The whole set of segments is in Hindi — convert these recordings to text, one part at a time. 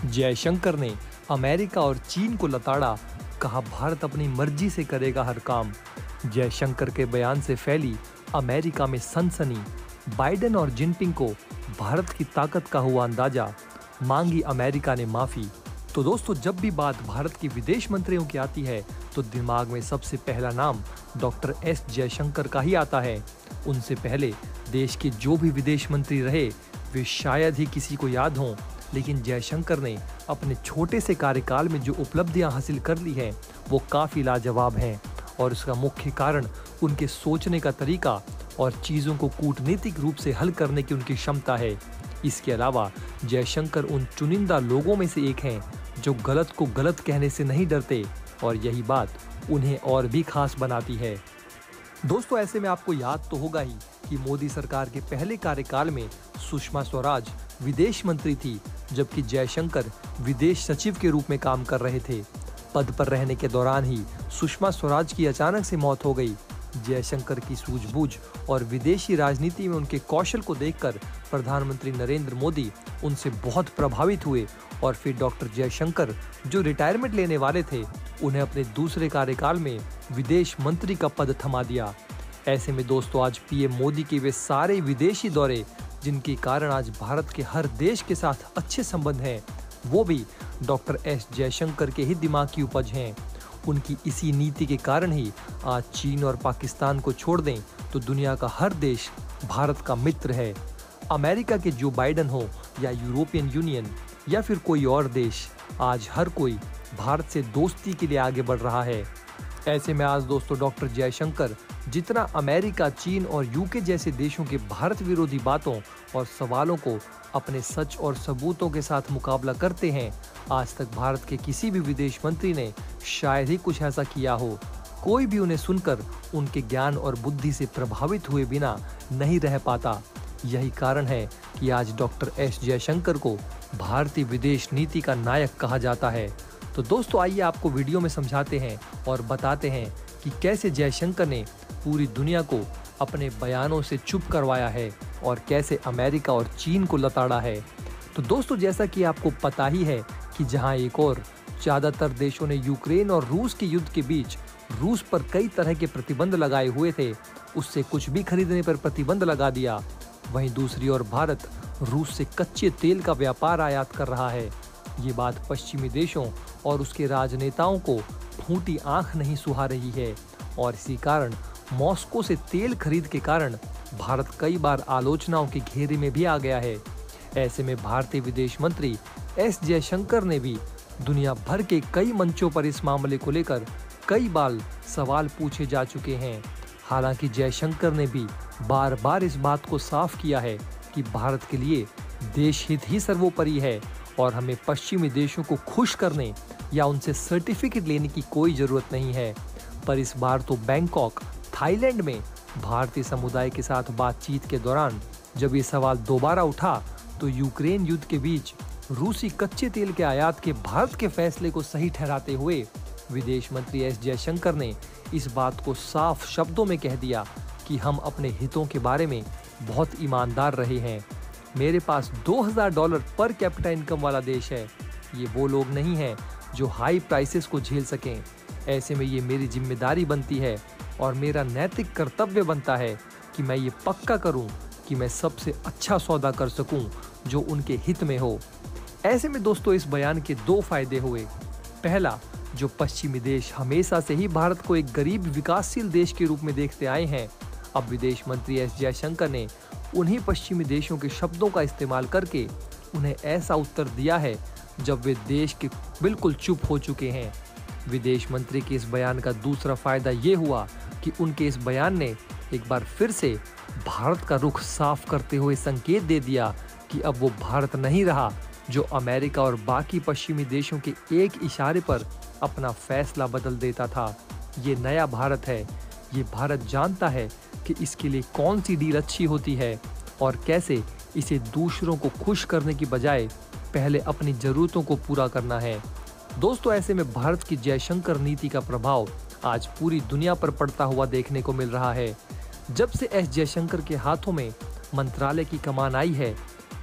जयशंकर ने अमेरिका और चीन को लताड़ा, कहा भारत अपनी मर्जी से करेगा हर काम। जयशंकर के बयान से फैली अमेरिका में सनसनी। बाइडेन और जिनपिंग को भारत की ताकत का हुआ अंदाजा, मांगी अमेरिका ने माफी। तो दोस्तों, जब भी बात भारत के विदेश मंत्रियों की आती है तो दिमाग में सबसे पहला नाम डॉक्टर एस जयशंकर का ही आता है। उनसे पहले देश के जो भी विदेश मंत्री रहे वे शायद ही किसी को याद हों, लेकिन जयशंकर ने अपने छोटे से कार्यकाल में जो उपलब्धियां हासिल कर ली हैं वो काफ़ी लाजवाब हैं, और इसका मुख्य कारण उनके सोचने का तरीका और चीज़ों को कूटनीतिक रूप से हल करने की उनकी क्षमता है। इसके अलावा जयशंकर उन चुनिंदा लोगों में से एक हैं जो गलत को गलत कहने से नहीं डरते, और यही बात उन्हें और भी खास बनाती है। दोस्तों, ऐसे में आपको याद तो होगा ही कि मोदी सरकार के पहले कार्यकाल में सुषमा स्वराज विदेश मंत्री थी, जबकि जयशंकर विदेश सचिव के रूप में काम कर रहे थे। पद पर रहने के दौरान ही सुषमा स्वराज की अचानक से मौत हो गई। जयशंकर की सूझबूझ और विदेशी राजनीति में उनके कौशल को देखकर प्रधानमंत्री नरेंद्र मोदी उनसे बहुत प्रभावित हुए, और फिर डॉक्टर जयशंकर जो रिटायरमेंट लेने वाले थे उन्हें अपने दूसरे कार्यकाल में विदेश मंत्री का पद थमा दिया। ऐसे में दोस्तों, आज पीएम मोदी के वे सारे विदेशी दौरे जिनके कारण आज भारत के हर देश के साथ अच्छे संबंध हैं, वो भी डॉक्टर एस जयशंकर के ही दिमाग की उपज हैं। उनकी इसी नीति के कारण ही आज चीन और पाकिस्तान को छोड़ दें तो दुनिया का हर देश भारत का मित्र है। अमेरिका के जो बाइडेन हो या यूरोपियन यूनियन या फिर कोई और देश, आज हर कोई भारत से दोस्ती के लिए आगे बढ़ रहा है। ऐसे में आज दोस्तों, डॉक्टर जयशंकर जितना अमेरिका, चीन और यूके जैसे देशों के भारत विरोधी बातों और सवालों को अपने सच और सबूतों के साथ मुकाबला करते हैं, आज तक भारत के किसी भी विदेश मंत्री ने शायद ही कुछ ऐसा किया हो। कोई भी उन्हें सुनकर उनके ज्ञान और बुद्धि से प्रभावित हुए बिना नहीं रह पाता। यही कारण है कि आज डॉक्टर एस जयशंकर को भारतीय विदेश नीति का नायक कहा जाता है। तो दोस्तों, आइए आपको वीडियो में समझाते हैं और बताते हैं कि कैसे जयशंकर ने पूरी दुनिया को अपने बयानों से चुप करवाया है और कैसे अमेरिका और चीन को लताड़ा है। तो दोस्तों, जैसा कि आपको पता ही है कि जहां एक और ज़्यादातर देशों ने यूक्रेन और रूस के युद्ध के बीच रूस पर कई तरह के प्रतिबंध लगाए हुए थे, उससे कुछ भी खरीदने पर प्रतिबंध लगा दिया, वहीं दूसरी ओर भारत रूस से कच्चे तेल का व्यापार आयात कर रहा है। ये बात पश्चिमी देशों और उसके राजनेताओं को फूटी आंख नहीं सुहा रही है, और इसी कारण मॉस्को से तेल खरीद के कारण भारत कई बार आलोचनाओं के घेरे में भी आ गया है। ऐसे में भारतीय विदेश मंत्री एस जयशंकर ने भी दुनिया भर के कई मंचों पर इस मामले को लेकर कई बार सवाल पूछे जा चुके हैं। हालांकि जयशंकर ने भी बार बार इस बात को साफ किया है कि भारत के लिए देश हित ही सर्वोपरि है और हमें पश्चिमी देशों को खुश करने या उनसे सर्टिफिकेट लेने की कोई जरूरत नहीं है। पर इस बार तो बैंकॉक, थाईलैंड में भारतीय समुदाय के साथ बातचीत के दौरान जब ये सवाल दोबारा उठा तो यूक्रेन युद्ध के बीच रूसी कच्चे तेल के आयात के भारत के फैसले को सही ठहराते हुए विदेश मंत्री एस जयशंकर ने इस बात को साफ शब्दों में कह दिया कि हम अपने हितों के बारे में बहुत ईमानदार रहे हैं। मेरे पास $2000 पर कैपिटा इनकम वाला देश है। ये वो लोग नहीं हैं जो हाई प्राइसेस को झेल सकें। ऐसे में ये मेरी जिम्मेदारी बनती है और मेरा नैतिक कर्तव्य बनता है कि मैं ये पक्का करूं कि मैं सबसे अच्छा सौदा कर सकूं जो उनके हित में हो। ऐसे में दोस्तों, इस बयान के दो फायदे हुए। पहला, जो पश्चिमी देश हमेशा से ही भारत को एक गरीब विकासशील देश के रूप में देखते आए हैं, अब विदेश मंत्री एस जयशंकर ने उन्हीं पश्चिमी देशों के शब्दों का इस्तेमाल करके उन्हें ऐसा उत्तर दिया है जब वे देश के बिल्कुल चुप हो चुके हैं। विदेश मंत्री के इस बयान का दूसरा फायदा ये हुआ कि उनके इस बयान ने एक बार फिर से भारत का रुख साफ करते हुए संकेत दे दिया कि अब वो भारत नहीं रहा जो अमेरिका और बाकी पश्चिमी देशों के एक इशारे पर अपना फैसला बदल देता था। ये नया भारत है। ये भारत जानता है कि इसके लिए कौन सी डील अच्छी होती है और कैसे इसे दूसरों को खुश करने की बजाय पहले अपनी ज़रूरतों को पूरा करना है। दोस्तों, ऐसे में भारत की जयशंकर नीति का प्रभाव आज पूरी दुनिया पर पड़ता हुआ देखने को मिल रहा है। जब से एस जयशंकर के हाथों में मंत्रालय की कमान आई है,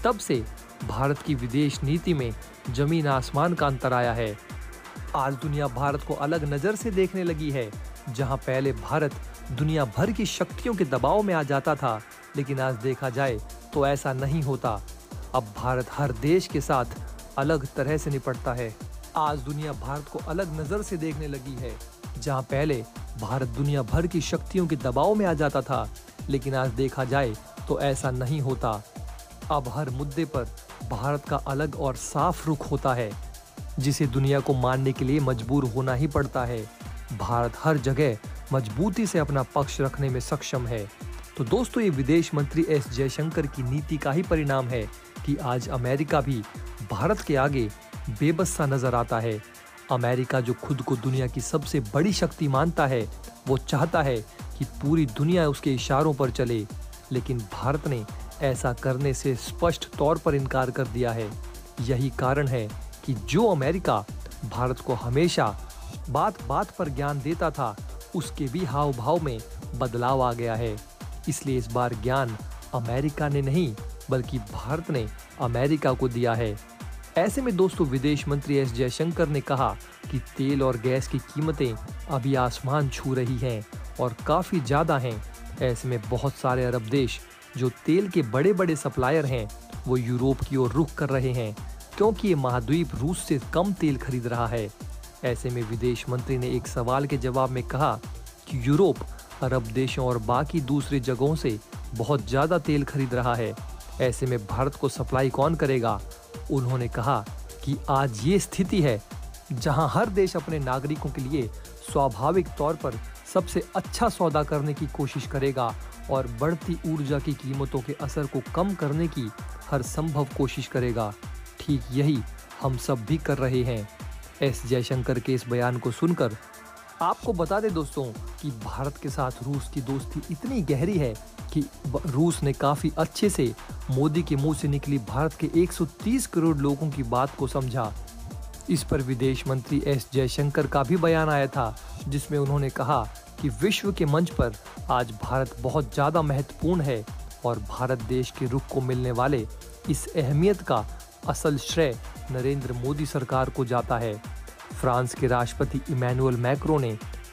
तब से भारत की विदेश नीति में जमीन आसमान का अंतर आया है। आज दुनिया भारत को अलग नजर से देखने लगी है। जहां पहले भारत दुनिया भर की शक्तियों के दबाव में आ जाता था, लेकिन आज देखा जाए तो ऐसा नहीं होता। अब भारत हर देश के साथ अलग तरह से निपटता है। आज दुनिया भारत को अलग नजर से देखने लगी है। जहां पहले भारत दुनिया भर की शक्तियों के दबाव में आ जाता था, लेकिन आज देखा जाए तो ऐसा नहीं होता। अब हर मुद्दे पर भारत का अलग और साफ रुख होता है, जिसे दुनिया को मानने के लिए मजबूर होना ही पड़ता है। भारत हर जगह मजबूती से अपना पक्ष रखने में सक्षम है। तो दोस्तों, ये विदेश मंत्री एस जयशंकर की नीति का ही परिणाम है कि आज अमेरिका भी भारत के आगे बेबस सा नजर आता है। अमेरिका जो खुद को दुनिया की सबसे बड़ी शक्ति मानता है, वो चाहता है कि पूरी दुनिया उसके इशारों पर चले, लेकिन भारत ने ऐसा करने से स्पष्ट तौर पर इनकार कर दिया है। यही कारण है कि जो अमेरिका भारत को हमेशा बात बात पर ज्ञान देता था, उसके भी हाव भाव में बदलाव आ गया है। इसलिए इस बार ज्ञान अमेरिका ने नहीं, बल्कि भारत ने अमेरिका को दिया है। ऐसे में दोस्तों, विदेश मंत्री एस जयशंकर ने कहा कि तेल और गैस की कीमतें अभी आसमान छू रही हैं और काफ़ी ज़्यादा हैं। ऐसे में बहुत सारे अरब देश जो तेल के बड़े बड़े सप्लायर हैं, वो यूरोप की ओर रुख कर रहे हैं, क्योंकि ये महाद्वीप रूस से कम तेल खरीद रहा है। ऐसे में विदेश मंत्री ने एक सवाल के जवाब में कहा कि यूरोप अरब देशों और बाकी दूसरी जगहों से बहुत ज़्यादा तेल खरीद रहा है। ऐसे में भारत को सप्लाई कौन करेगा? उन्होंने कहा कि आज ये स्थिति है जहां हर देश अपने नागरिकों के लिए स्वाभाविक तौर पर सबसे अच्छा सौदा करने की कोशिश करेगा और बढ़ती ऊर्जा की कीमतों के असर को कम करने की हर संभव कोशिश करेगा। ठीक यही हम सब भी कर रहे हैं। एस जयशंकर के इस बयान को सुनकर आपको बता दें दोस्तों कि भारत के साथ रूस की दोस्ती इतनी गहरी है कि रूस ने काफ़ी अच्छे से मोदी के मुंह से निकली भारत के 130 करोड़ लोगों की बात को समझा। इस पर विदेश मंत्री एस जयशंकर का भी बयान आया था, जिसमें उन्होंने कहा कि विश्व के मंच पर आज भारत बहुत ज़्यादा महत्वपूर्ण है और भारत देश के रुख को मिलने वाले इस अहमियत का असल श्रेय नरेंद्र मोदी सरकार को जाता है। फ्रांस के राष्ट्रपति इमैनुअल मैक्रों ने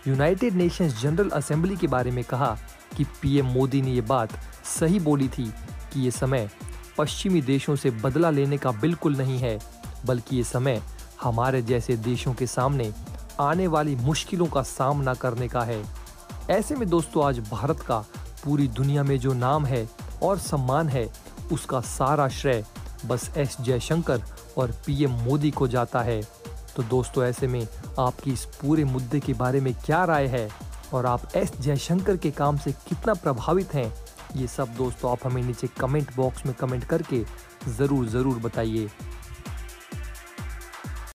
यूनाइटेड नेशंस जनरल असेंबली के बारे में कहा कि पीएम मोदी ने ये बात सही बोली थी कि ये समय पश्चिमी देशों से बदला लेने का बिल्कुल नहीं है, बल्कि ये समय हमारे जैसे देशों के सामने आने वाली मुश्किलों का सामना करने का है। ऐसे में दोस्तों, आज भारत का पूरी दुनिया में जो नाम है और सम्मान है, उसका सारा श्रेय बस एस जयशंकर और पीएम मोदी को जाता है। तो दोस्तों, ऐसे में आपकी इस पूरे मुद्दे के बारे में क्या राय है और आप एस जयशंकर के काम से कितना प्रभावित हैं? ये सब दोस्तों आप हमें नीचे कमेंट बॉक्स में कमेंट करके ज़रूर बताइए।